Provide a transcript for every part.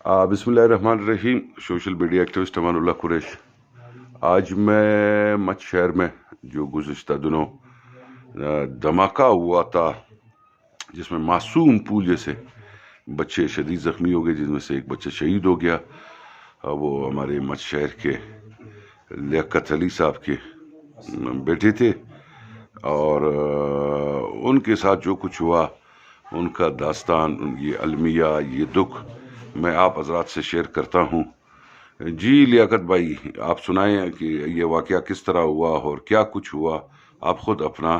بسم اللہ الرحمن الرحیم. Social media activist Aman Ullah قریش. آج میں مچھ شہر میں جو گزشتہ دنوں دھماکہ ہوا تھا جس میں معصوم پھول جیسے بچے شدید زخمی ہو گئے، جن میں سے ایک بچہ شہید ہو گیا. وہ ہمارے مچھ شہر کے لیاقت علی صاحب کے بیٹے تھے، اور ان کے ساتھ جو کچھ ہوا، ان کا داستان، یہ المیہ، یہ دکھ میں آپ حضرات سے شیئر کرتا ہوں. جی لیاقت بھائی، آپ سنائیں کہ یہ واقعہ کس طرح ہوا اور کیا کچھ ہوا. آپ خود اپنا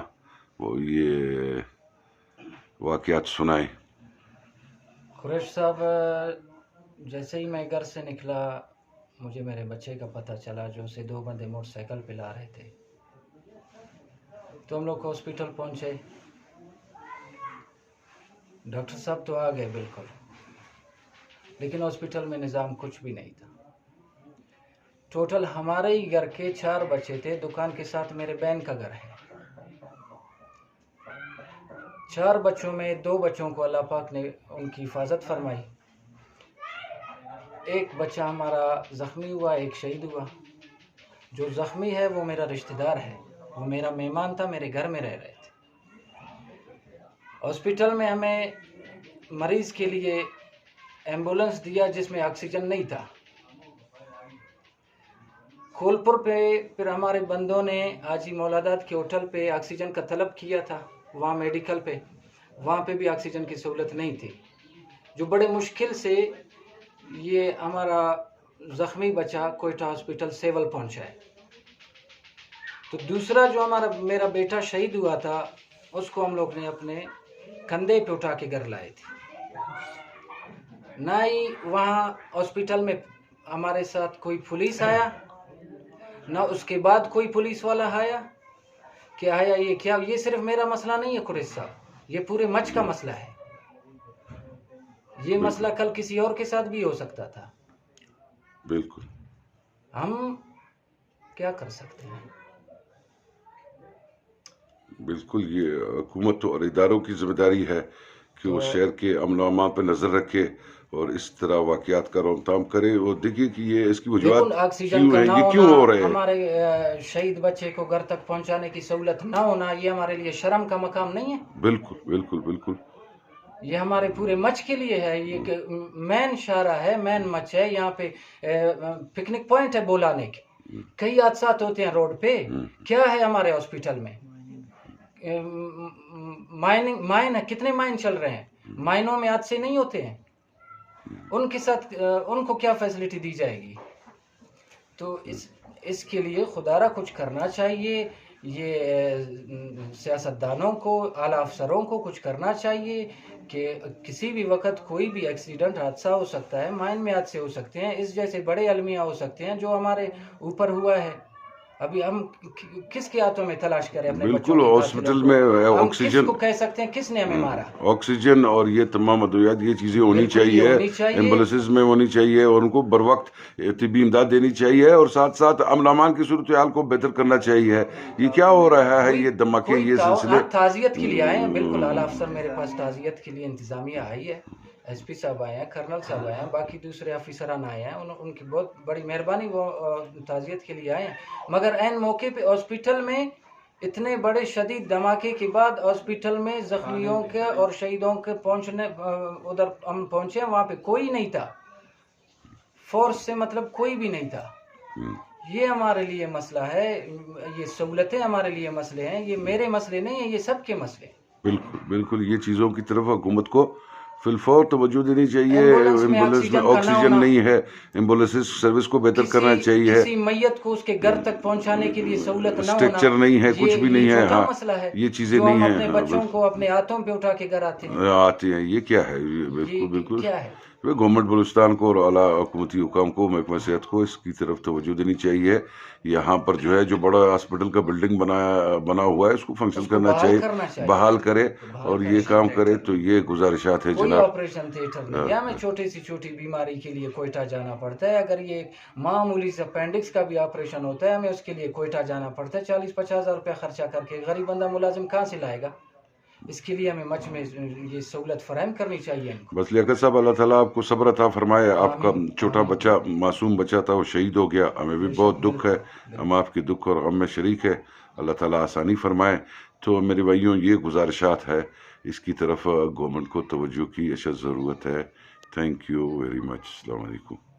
یہ واقعات سنائیں. قریش صاحب، جیسے ہی میں گھر سے نکلا مجھے میرے بچے کا پتہ چلا، جو اسے دو بندے موٹر سائیکل پہ لا رہے تھے. تو ہم لوگ ہاسپٹل پہنچے. ڈاکٹر صاحب تو آ گئے بالکل، لیکن ہاسپٹل میں نظام کچھ بھی نہیں تھا. ٹوٹل ہمارے ہی گھر کے 4 بچے تھے، دکان کے ساتھ میرے بہن کا گھر ہے. 4 بچوں میں 2 بچوں کو اللہ پاک نے ان کی حفاظت فرمائی. ایک بچہ ہمارا زخمی ہوا، ایک شہید ہوا. جو زخمی ہے وہ میرا رشتہ دار ہے، وہ میرا مہمان تھا، میرے گھر میں رہ رہے تھے. ہاسپٹل میں ہمیں مریض کے لیے ایمبولنس دیا جس میں آکسیجن نہیں تھا. کھولپور پہ پھر ہمارے بندوں نے حاجی مولادات کے ہوٹل پہ آکسیجن کا طلب کیا تھا، وہاں میڈیکل پہ، وہاں پہ بھی آکسیجن کی سہولت نہیں تھی. جو بڑے مشکل سے یہ ہمارا زخمی بچہ کوئٹہ ہاسپٹل سیول پہنچا ہے. تو دوسرا جو میرا بیٹا شہید ہوا تھا، اس کو ہم لوگ نے اپنے کندھے پہ اٹھا کے گھر لائے تھے. نہ ہی وہاں ہاسپٹل میں ہمارے ساتھ کوئی پولیس آیا، نہ اس کے بعد کوئی پولیس والا آیا کہ آیا یہ کیا. یہ صرف میرا مسئلہ نہیں ہے قریش صاحب، یہ پورے مچھ کا مسئلہ ہے. یہ مسئلہ کل کسی اور کے ساتھ بھی ہو سکتا تھا. بالکل ہم کیا کر سکتے ہیں؟ بالکل یہ حکومت اور اداروں کی ذمہ داری ہے کہ وہ شہر کے امن و امان پہ نظر رکھے اور اس طرح واقعات کا روک تھام کرے، اور دیکھیے کہ یہ اس کی وجوہات آکسیجن کیوں کا ہیں، نہ یہ کیوں ہونا، ہو رہے ہیں. ہمارے شہید بچے کو گھر تک پہنچانے کی سہولت نہ ہونا، یہ ہمارے لیے شرم کا مقام نہیں ہے. بالکل بالکل بالکل یہ ہمارے پورے مچھ کے لیے ہے. یہ مین شارہ ہے، مین مچھ ہے. یہاں پہ پکنک پوائنٹ ہے بولانے کے. کئی حادثات ہوتے ہیں روڈ پہ. کیا ہے ہمارے ہاسپٹل میں؟ مائن ہے، کتنے مائن چل رہے ہیں. مائنوں میں حادثے نہیں ہوتے ہیں. ان کے ساتھ ان کو کیا فیسلٹی دی جائے گی؟ تو اس کے لیے خدا را کچھ کرنا چاہیے. یہ سیاستدانوں کو، اعلیٰ افسروں کو کچھ کرنا چاہیے کہ کسی بھی وقت کوئی بھی ایکسیڈنٹ، حادثہ ہو سکتا ہے. مائن میں حادثے ہو سکتے ہیں، اس جیسے بڑے المیہ ہو سکتے ہیں جو ہمارے اوپر ہوا ہے. ابھی ہم کس کے ہاتھوں میں تلاش کریں اپنے بچوں بالکل کے ہاسپٹل قاتلوں میں کو؟ ہم کس آکسیجن کو کہہ سکتے ہیں کس نے ہمیں مارا؟ آکسیجن اور یہ تمام ادویات، یہ چیزیں ہونی بالکل یہ چاہیے، ہونی چاہیے. ایمبولینسز میں ہونی چاہیے، اور ان کو بر وقت طبی امداد دینی چاہیے، اور ساتھ ساتھ امن امان کی صورتحال کو بہتر کرنا چاہیے. یہ کیا ہو رہا ہے، یہ دھماکے، یہ سلسلے. تعزیت کے لیے آئے ہیں. بالکل اعلیٰ افسر میرے پاس تعزیت کے لیے انتظامیہ آئی ہے. ایس پی صاحب آئے ہیں، کرنل صاحب آئے ہیں، باقی دوسرے افسران آئے ہیں. ان کی بہت بڑی مہربانی، وہ تعزیت کے لیے آئے ہیں. مگر عین موقع پہ ہاسپٹل میں اتنے بڑے شدید دھماکے کے بعد ہاسپٹل میں زخمیوں کے اور شہیدوں کے پہنچنے، ادھر ہم پہنچے، وہاں پہ کوئی نہیں تھا. فورس سے مطلب کوئی بھی نہیں تھا. یہ ہمارے لیے مسئلہ ہے. یہ سہولتیں ہمارے لیے مسئلے ہیں. یہ میرے مسئلے نہیں ہیں، یہ سب کے مسئلے ہیں. بالکل بالکل یہ چیزوں کی طرف حکومت کو فی الفور توجہ دینی چاہیے. ایمبولینس میں آکسیجن نہیں ہے، ایمبولینس سروس کو بہتر کرنا چاہیے. کسی میت کو اس کے گھر تک پہنچانے کے لیے سہولت نہ ہونا، اسٹرکچر نہیں ہے، کچھ بھی نہیں ہے. چھوٹا مسئلہ ہے. یہ چیزیں جو نہیں ہم ہیں. اپنے بچوں کو اپنے ہاتھوں پہ اٹھا کے گھر آتے ہیں. یہ کیا ہے؟ بالکل بالکل کیا ہے؟ گورنمنٹ بلوچستان کو اور اعلیٰ حکومتی حکام کو، محکمہ صحت کو اس کی طرف توجہ دینی چاہیے. یہاں پر جو ہے جو بڑا ہاسپٹل کا بلڈنگ بنا ہوا ہے، اس کو فنکشن کرنا چاہیے، بحال کرے اور یہ کام کرے. تو یہ گزارشات ہے کوئی جناب. آپریشن تھیٹر نہیں ہے. ہمیں چھوٹی سی چھوٹی بیماری کے لیے کوئٹہ جانا پڑتا ہے. اگر یہ معمولی سے اپینڈکس کا بھی آپریشن ہوتا ہے، ہمیں اس کے لیے کوئٹہ جانا پڑتا ہے. 40-50 ہزار روپے خرچہ کر کے غریب بندہ ملازم کہاں سے لائے گا؟ اس کے لیے ہمیں مچ میں یہ سہولت فراہم کرنی چاہیے ان کو. بس لیاقت صاحب اللہ تعالیٰ آپ کو صبر عطا فرمائے. آپ کا آمین. چھوٹا آمین. بچہ معصوم بچہ تھا، وہ شہید ہو گیا. ہمیں بھی بے بہت شک، دکھ ہے، بالکل ہم آپ کے دکھ اور غم میں شریک ہے. اللہ تعالیٰ آسانی فرمائے. تو میرے بھائیوں یہ گزارشات ہے، اس کی طرف گورنمنٹ کو توجہ کی اشد ضرورت ہے. Thank you very much. السلام علیکم.